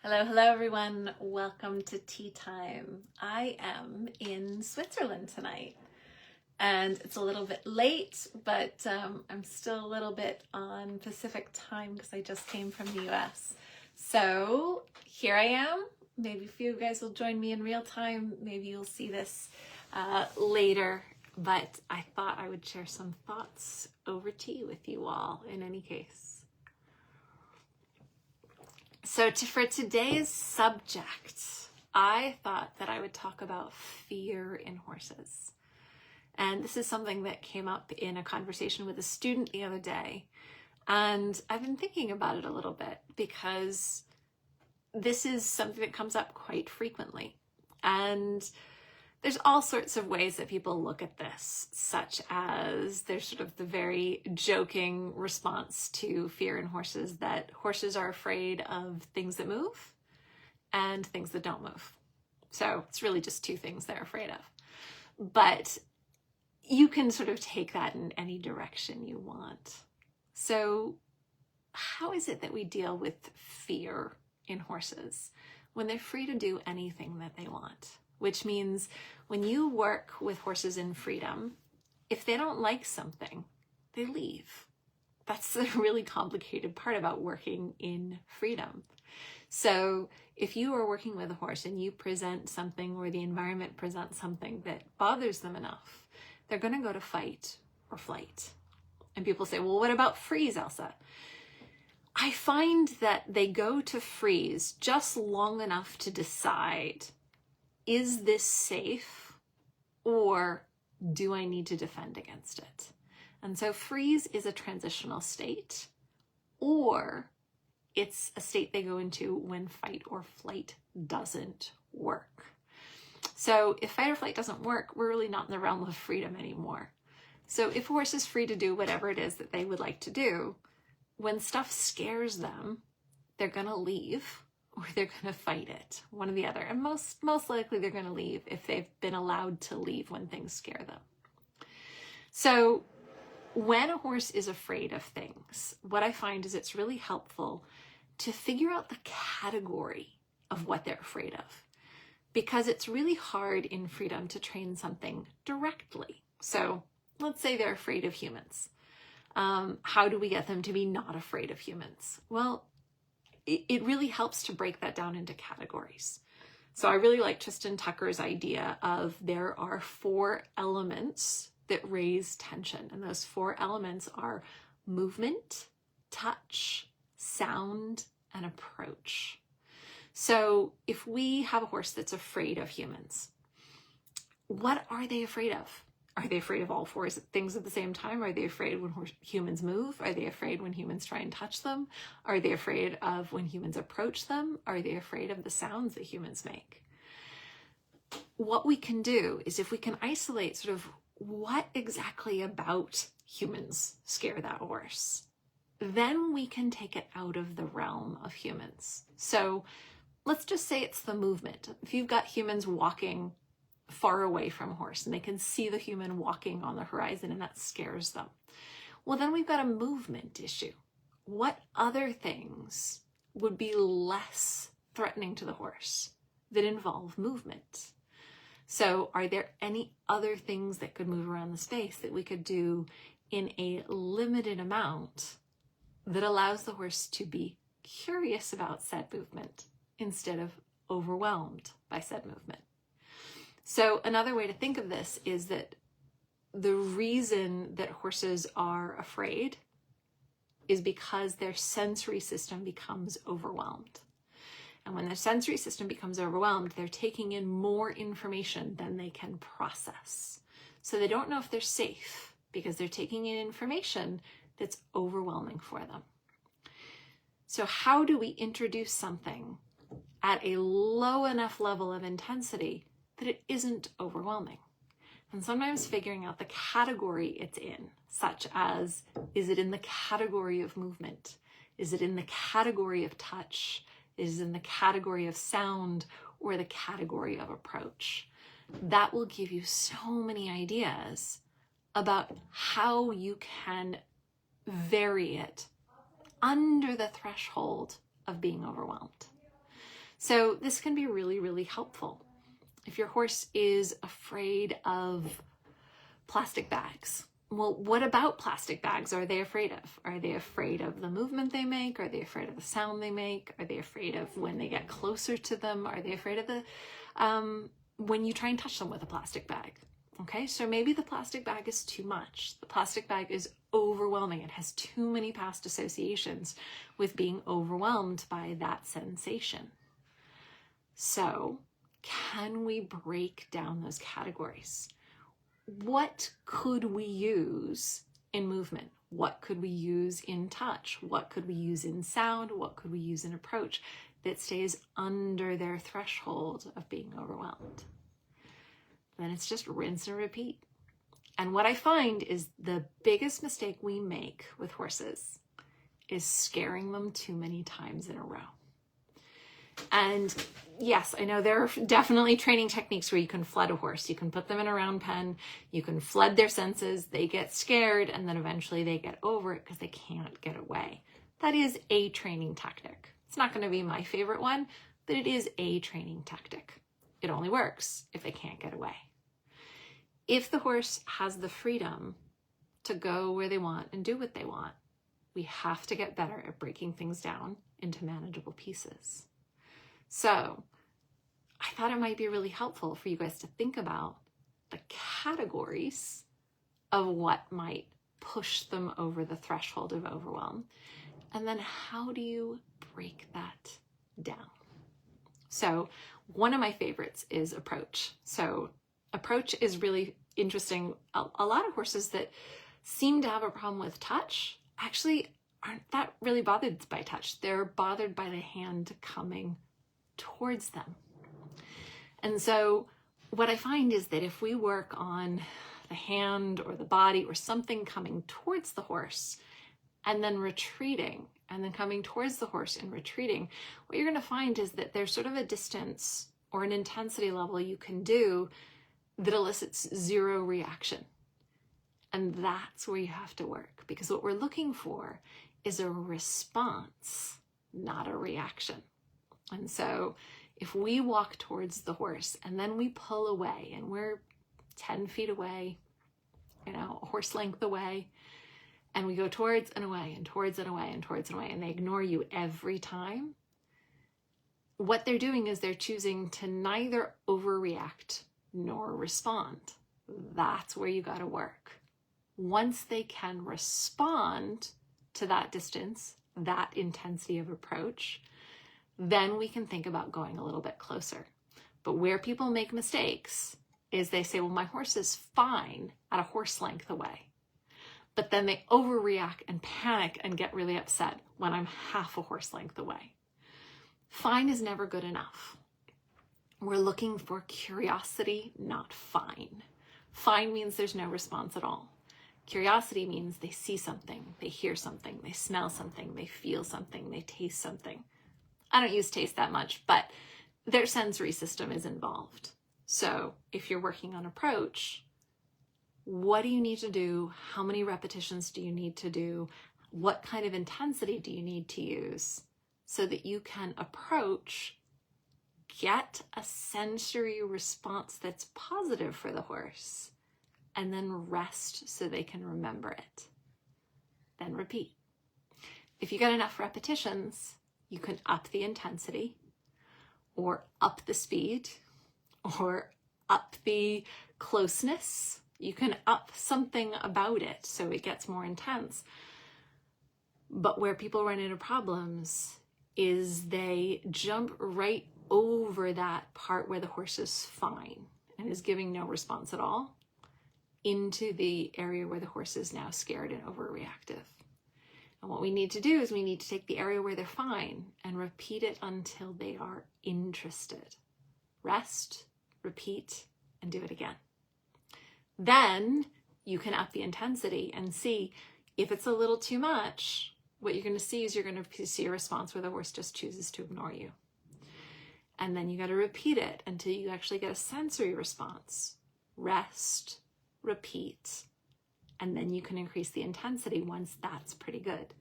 Hello, hello everyone. Welcome to tea time. I am in Switzerland tonight and it's a little bit late, but I'm still a little bit on Pacific time because I just came from the US. So here I am. Maybe a few of you guys will join me in real time. Maybe you'll see this later, but I thought I would share some thoughts over tea with you all in any case. So for today's subject, I thought that I would talk about fear in horses. And this is something that came up in a conversation with a student the other day. And I've been thinking about it a little bit because this is something that comes up quite frequently. And there's all sorts of ways that people look at this, such as there's sort of the very joking response to fear in horses that horses are afraid of things that move and things that don't move. So it's really just two things they're afraid of. But you can sort of take that in any direction you want. So how is it that we deal with fear in horses when they're free to do anything that they want? Which means when you work with horses in freedom, if they don't like something, they leave. That's the really complicated part about working in freedom. So if you are working with a horse and you present something or the environment presents something that bothers them enough, they're going to go to fight or flight. And people say, well, what about freeze, Elsa? I find that they go to freeze just long enough to decide, is this safe or do I need to defend against it? And so freeze is a transitional state, or it's a state they go into when fight or flight doesn't work. So if fight or flight doesn't work, we're really not in the realm of freedom anymore. So if a horse is free to do whatever it is that they would like to do, when stuff scares them, they're going to leave or they're going to fight it, one or the other. And most likely they're going to leave if they've been allowed to leave when things scare them. So when a horse is afraid of things, what I find is it's really helpful to figure out the category of what they're afraid of, because it's really hard in freedom to train something directly. So let's say they're afraid of humans. How do we get them to be not afraid of humans? Well, it really helps to break that down into categories. So I really like Tristan Tucker's idea of there are 4 elements that raise tension. And those 4 elements are movement, touch, sound, and approach. So if we have a horse that's afraid of humans, what are they afraid of? Are they afraid of all 4 things at the same time? Are they afraid when humans move? Are they afraid when humans try and touch them? Are they afraid of when humans approach them? Are they afraid of the sounds that humans make? What we can do is, if we can isolate sort of what exactly about humans scare that horse, then we can take it out of the realm of humans. So let's just say it's the movement. If you've got humans walking far away from a horse and they can see the human walking on the horizon and that scares them, well, then we've got a movement issue. What other things would be less threatening to the horse that involve movement? So are there any other things that could move around the space that we could do in a limited amount that allows the horse to be curious about said movement instead of overwhelmed by said movement? So another way to think of this is that the reason that horses are afraid is because their sensory system becomes overwhelmed. And when their sensory system becomes overwhelmed, they're taking in more information than they can process. So they don't know if they're safe because they're taking in information that's overwhelming for them. So how do we introduce something at a low enough level of intensity that it isn't overwhelming? And sometimes figuring out the category it's in, such as, is it in the category of movement? Is it in the category of touch? Is it in the category of sound or the category of approach? That will give you so many ideas about how you can vary it under the threshold of being overwhelmed. So this can be really, really helpful. If your horse is afraid of plastic bags, well, what about plastic bags are they afraid of? Are they afraid of the movement they make? Are they afraid of the sound they make? Are they afraid of when they get closer to them? Are they afraid of the when you try and touch them with a plastic bag? Okay, so maybe the plastic bag is too much. The plastic bag is overwhelming. It has too many past associations with being overwhelmed by that sensation. So, can we break down those categories? What could we use in movement? What could we use in touch? What could we use in sound? What could we use in approach that stays under their threshold of being overwhelmed? Then it's just rinse and repeat. And what I find is the biggest mistake we make with horses is scaring them too many times in a row. And yes, I know there are definitely training techniques where you can flood a horse. You can put them in a round pen, you can flood their senses, they get scared, and then eventually they get over it because they can't get away. That is a training tactic. It's not going to be my favorite one, but it is a training tactic. It only works if they can't get away. If the horse has the freedom to go where they want and do what they want, we have to get better at breaking things down into manageable pieces. So I thought it might be really helpful for you guys to think about the categories of what might push them over the threshold of overwhelm. And then how do you break that down? So one of my favorites is approach. So approach is really interesting. A lot of horses that seem to have a problem with touch actually aren't that really bothered by touch. They're bothered by the hand coming towards them. And so what I find is that if we work on the hand or the body or something coming towards the horse and then retreating and then coming towards the horse and retreating, what you're going to find is that there's sort of a distance or an intensity level you can do that elicits zero reaction. And that's where you have to work, because what we're looking for is a response, not a reaction. And so if we walk towards the horse and then we pull away and we're 10 feet away, a horse length away, and we go towards and away and towards and away and towards and away, and they ignore you every time, what they're doing is they're choosing to neither overreact nor respond. That's where you got to work. Once they can respond to that distance, that intensity of approach, then we can think about going a little bit closer. But where people make mistakes is they say, well, my horse is fine at a horse length away. But then they overreact and panic and get really upset when I'm half a horse length away. Fine is never good enough. We're looking for curiosity, not fine. Fine means there's no response at all. Curiosity means they see something, they hear something, they smell something, they feel something, they taste something. I don't use taste that much, but their sensory system is involved. So if you're working on approach, what do you need to do? How many repetitions do you need to do? What kind of intensity do you need to use so that you can approach, get a sensory response that's positive for the horse, and then rest so they can remember it. Then repeat. If you get enough repetitions, you can up the intensity or up the speed or up the closeness. You can up something about it so it gets more intense. But where people run into problems is they jump right over that part where the horse is fine and is giving no response at all into the area where the horse is now scared and overreactive. And what we need to do is we need to take the area where they're fine and repeat it until they are interested. Rest, repeat, and do it again. Then you can up the intensity and see if it's a little too much, what you're going to see is you're going to see a response where the horse just chooses to ignore you. And then you got to repeat it until you actually get a sensory response. Rest, repeat, and then you can increase the intensity once that's pretty good.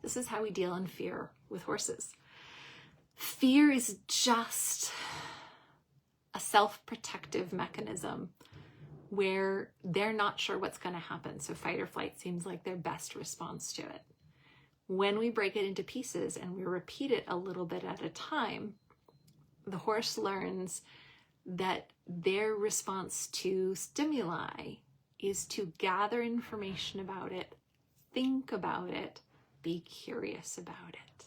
This is how we deal in fear with horses. Fear is just a self-protective mechanism where they're not sure what's going to happen. So fight or flight seems like their best response to it. When we break it into pieces and we repeat it a little bit at a time, the horse learns that their response to stimuli is to gather information about it, think about it, be curious about it.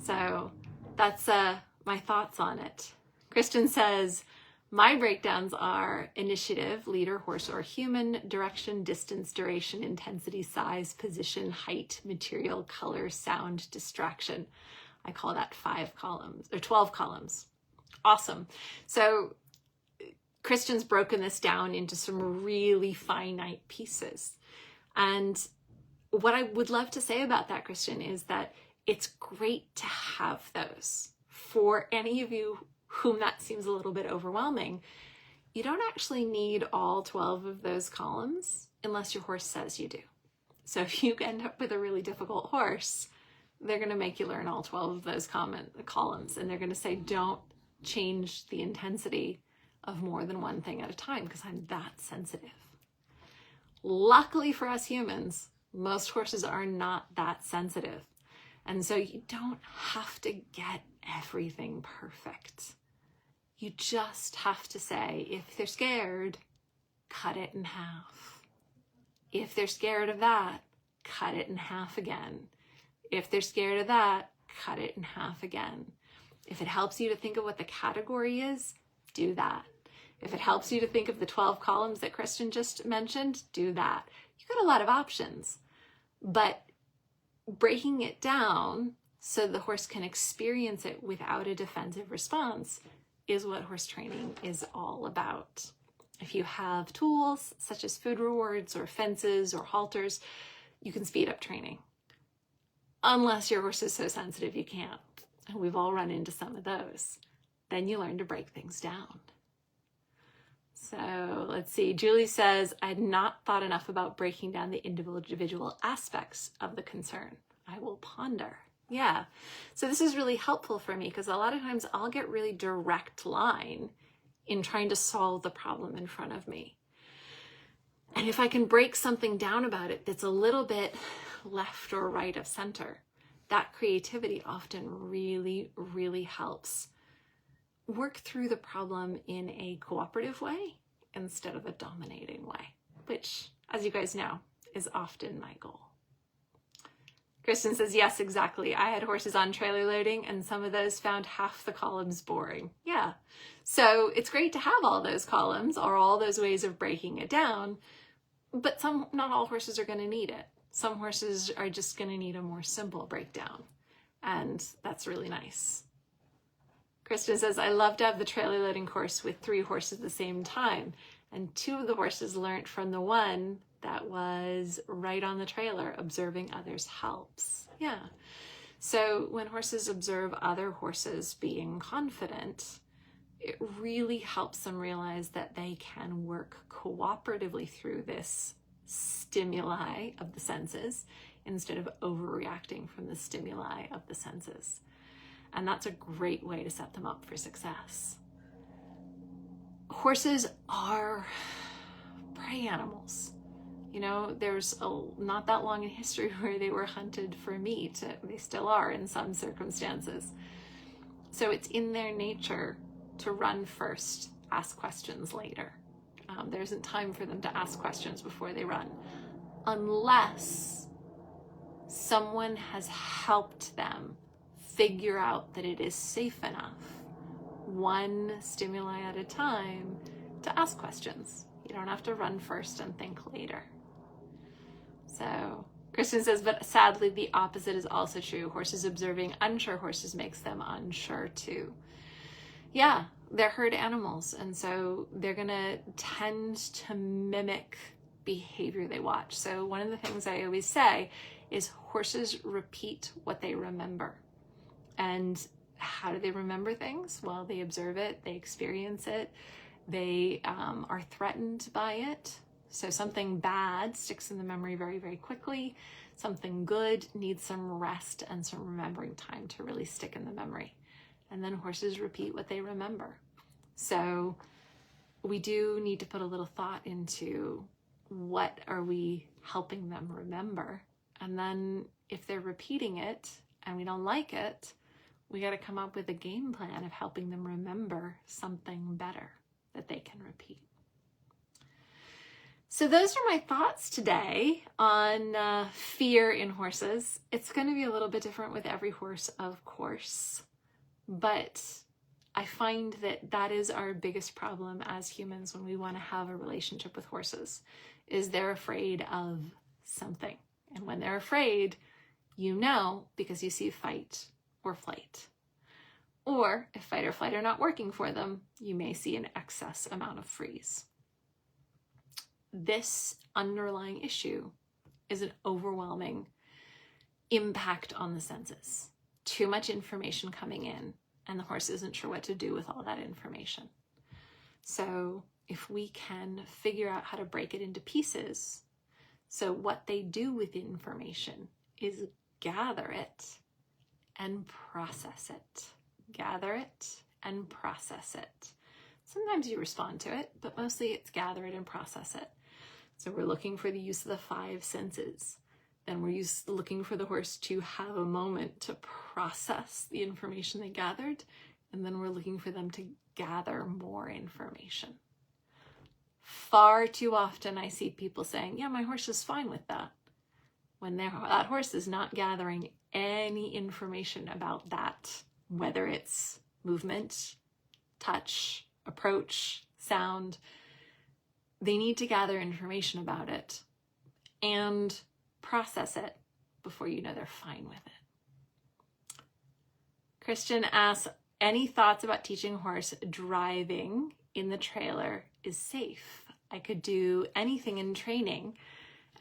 So that's my thoughts on it. Kristen says, my breakdowns are initiative, leader, horse or human, direction, distance, duration, intensity, size, position, height, material, color, sound, distraction. I call that 5 columns or 12 columns. Awesome. So Kristen's broken this down into some really finite pieces. And what I would love to say about that, Kristen, is that it's great to have those. For any of you whom that seems a little bit overwhelming, you don't actually need all 12 of those columns unless your horse says you do. So if you end up with a really difficult horse, they're going to make you learn all 12 of those columns, and they're going to say, don't change the intensity of more than one thing at a time because I'm that sensitive. Luckily for us humans, most horses are not that sensitive. And so you don't have to get everything perfect. You just have to say, if they're scared, cut it in half. If they're scared of that, cut it in half again. If they're scared of that, cut it in half again. If it helps you to think of what the category is, do that. If it helps you to think of the 12 columns that Kristen just mentioned, do that. You've got a lot of options, but breaking it down so the horse can experience it without a defensive response is what horse training is all about. If you have tools such as food rewards or fences or halters, you can speed up training. Unless your horse is so sensitive you can't. And we've all run into some of those. Then you learn to break things down. So let's see. Julie says, I had not thought enough about breaking down the individual aspects of the concern. I will ponder. Yeah. So this is really helpful for me because a lot of times I'll get really direct line in trying to solve the problem in front of me. And if I can break something down about it that's a little bit left or right of center, that creativity often really, really helps work through the problem in a cooperative way instead of a dominating way, which, as you guys know, is often my goal. Kristen says, yes, exactly. I had horses on trailer loading and some of those found half the columns boring. Yeah. So it's great to have all those columns or all those ways of breaking it down, but not all horses are going to need it. Some horses are just going to need a more simple breakdown, and that's really nice. Kristen says, I love to have the trailer loading course with 3 horses at the same time, and 2 of the horses learned from the one that was right on the trailer. Observing others helps. Yeah. So when horses observe other horses being confident, it really helps them realize that they can work cooperatively through this stimuli of the senses instead of overreacting from the stimuli of the senses. And that's a great way to set them up for success. Horses are prey animals. You know, there's not that long in history where they were hunted for meat. They still are in some circumstances. So it's in their nature to run first, ask questions later. There isn't time for them to ask questions before they run, unless someone has helped them figure out that it is safe enough, one stimuli at a time, to ask questions. You don't have to run first and think later. So Kristen says, but sadly the opposite is also true. Horses observing unsure horses makes them unsure too. Yeah, they're herd animals, and so they're gonna tend to mimic behavior they watch. So one of the things I always say is horses repeat what they remember. And how do they remember things? Well, they observe it, they experience it, they are threatened by it. So something bad sticks in the memory very, very quickly. Something good needs some rest and some remembering time to really stick in the memory. And then horses repeat what they remember. So we do need to put a little thought into what are we helping them remember. And then if they're repeating it and we don't like it, we got to come up with a game plan of helping them remember something better that they can repeat. So those are my thoughts today on fear in horses. It's going to be a little bit different with every horse, of course, but I find that that is our biggest problem as humans when we want to have a relationship with horses, is they're afraid of something. And when they're afraid, you know, because you see fight or flight. Or if fight or flight are not working for them, you may see an excess amount of freeze. This underlying issue is an overwhelming impact on the senses. Too much information coming in, and the horse isn't sure what to do with all that information. So if we can figure out how to break it into pieces, so what they do with information is gather it and process it. Gather it and process it. Sometimes you respond to it, but mostly it's gather it and process it. So we're looking for the use of the 5 senses. Then we're looking for the horse to have a moment to process the information they gathered. And then we're looking for them to gather more information. Far too often I see people saying, yeah, my horse is fine with that. When that horse is not gathering any information about that, whether it's movement, touch, approach, sound, they need to gather information about it and process it before you know they're fine with it. Christian asks, any thoughts about teaching horse driving in the trailer is safe? I could do anything in training.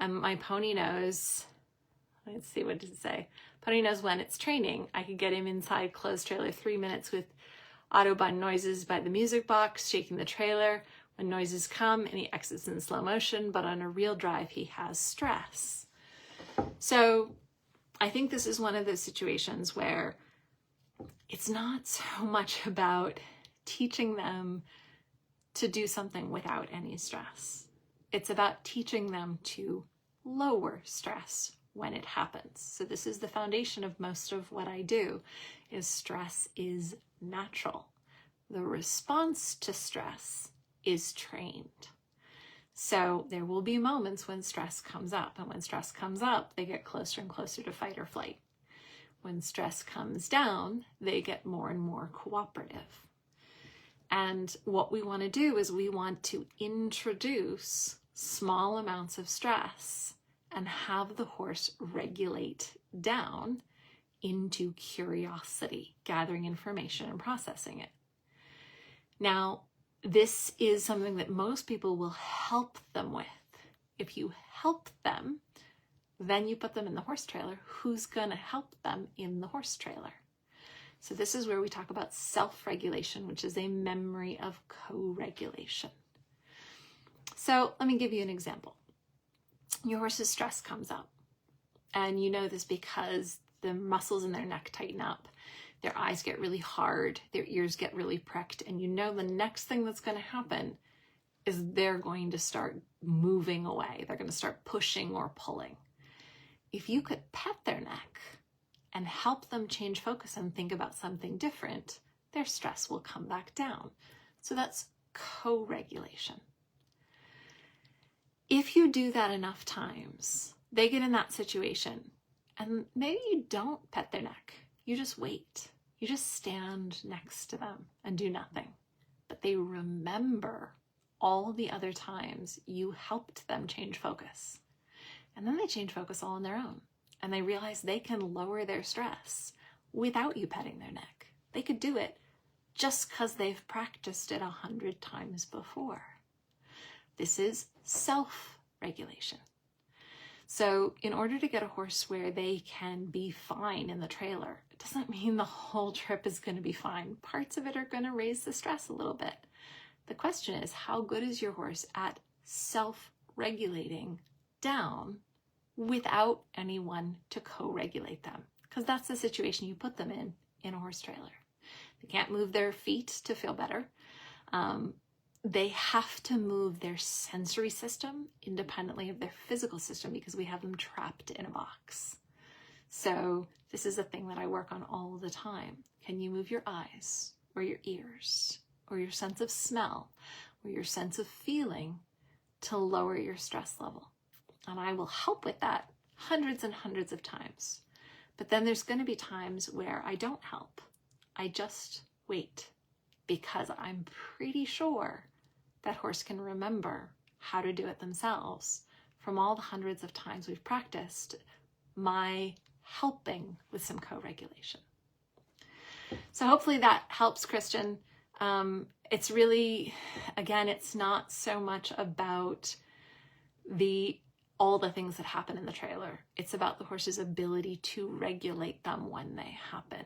My pony knows, let's see, what does it say? Pony knows when it's training. I could get him inside closed trailer 3 minutes with Autobahn noises by the music box, shaking the trailer when noises come, and he exits in slow motion, but on a real drive, he has stress. So I think this is one of those situations where it's not so much about teaching them to do something without any stress. It's about teaching them to lower stress when it happens. So this is the foundation of most of what I do, is stress is natural. The response to stress is trained. So there will be moments when stress comes up, and when stress comes up, they get closer and closer to fight or flight. When stress comes down, they get more and more cooperative. And what we want to do is we want to introduce small amounts of stress and have the horse regulate down into curiosity, gathering information and processing it. Now, this is something that most people will help them with. If you help them, then you put them in the horse trailer. Who's going to help them in the horse trailer? So this is where we talk about self-regulation, which is a memory of co-regulation. So let me give you an example. Your horse's stress comes up, and you know this because the muscles in their neck tighten up. Their eyes get really hard, their ears get really pricked, and you know the next thing that's going to happen is they're going to start moving away. They're going to start pushing or pulling. If you could pet their neck and help them change focus and think about something different, their stress will come back down. So that's co-regulation. If you do that enough times, they get in that situation, and maybe you don't pet their neck. You just wait. You just stand next to them and do nothing. But they remember all the other times you helped them change focus. And then they change focus all on their own. And they realize they can lower their stress without you petting their neck. They could do it just because they've practiced it 100 times before. This is self-regulation. So in order to get a horse where they can be fine in the trailer, it doesn't mean the whole trip is going to be fine. Parts of it are going to raise the stress a little bit. The question is, how good is your horse at self regulating down without anyone to co-regulate them, because that's the situation you put them in a horse trailer. They can't move their feet to feel better. They have to move their sensory system independently of their physical system because we have them trapped in a box. So this is a thing that I work on all the time. Can you move your eyes or your ears or your sense of smell or your sense of feeling to lower your stress level? And I will help with that hundreds and hundreds of times. But then there's going to be times where I don't help. I just wait because I'm pretty sure that horse can remember how to do it themselves from all the hundreds of times we've practiced my helping with some co-regulation. So hopefully that helps, Christian. It's really, again, it's not so much about all the things that happen in the trailer. It's about the horse's ability to regulate them when they happen.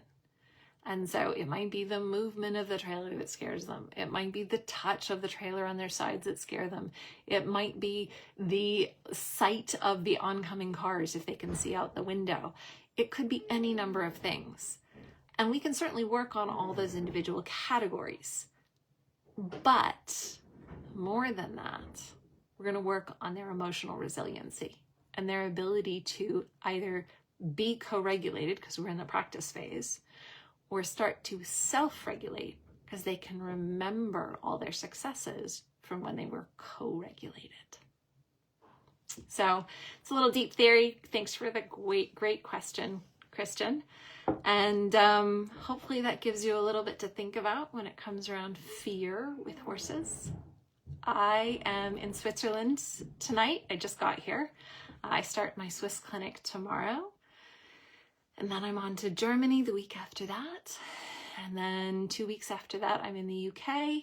And so it might be the movement of the trailer that scares them. It might be the touch of the trailer on their sides that scare them. It might be the sight of the oncoming cars if they can see out the window. It could be any number of things. And we can certainly work on all those individual categories. But more than that, we're going to work on their emotional resiliency and their ability to either be co-regulated, because we're in the practice phase, or start to self-regulate because they can remember all their successes from when they were co-regulated. So it's a little deep theory. Thanks for the great question, Christian. And hopefully that gives you a little bit to think about when it comes around fear with horses. I am in Switzerland tonight. I just got here. I start my Swiss clinic tomorrow. And then I'm on to Germany the week after that. And then 2 weeks after that, I'm in the UK.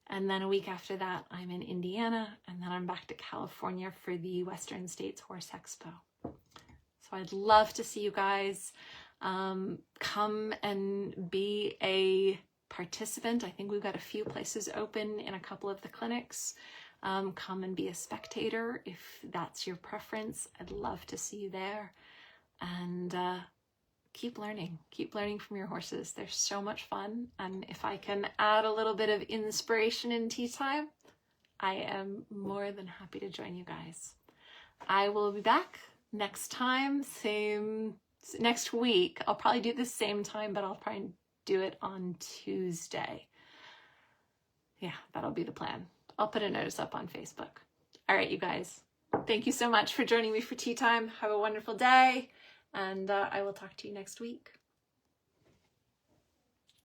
And then a week after that, I'm in Indiana. And then I'm back to California for the Western States Horse Expo. So I'd love to see you guys come and be a participant. I think we've got a few places open in a couple of the clinics. Come and be a spectator if that's your preference. I'd love to see you there. And keep learning from your horses. They're so much fun. And if I can add a little bit of inspiration in tea time, I am more than happy to join you guys. I will be back next time, next week. I'll probably do the same time, but I'll probably do it on Tuesday. Yeah, that'll be the plan. I'll put a notice up on Facebook. All right, you guys. Thank you so much for joining me for tea time. Have a wonderful day. And I will talk to you next week.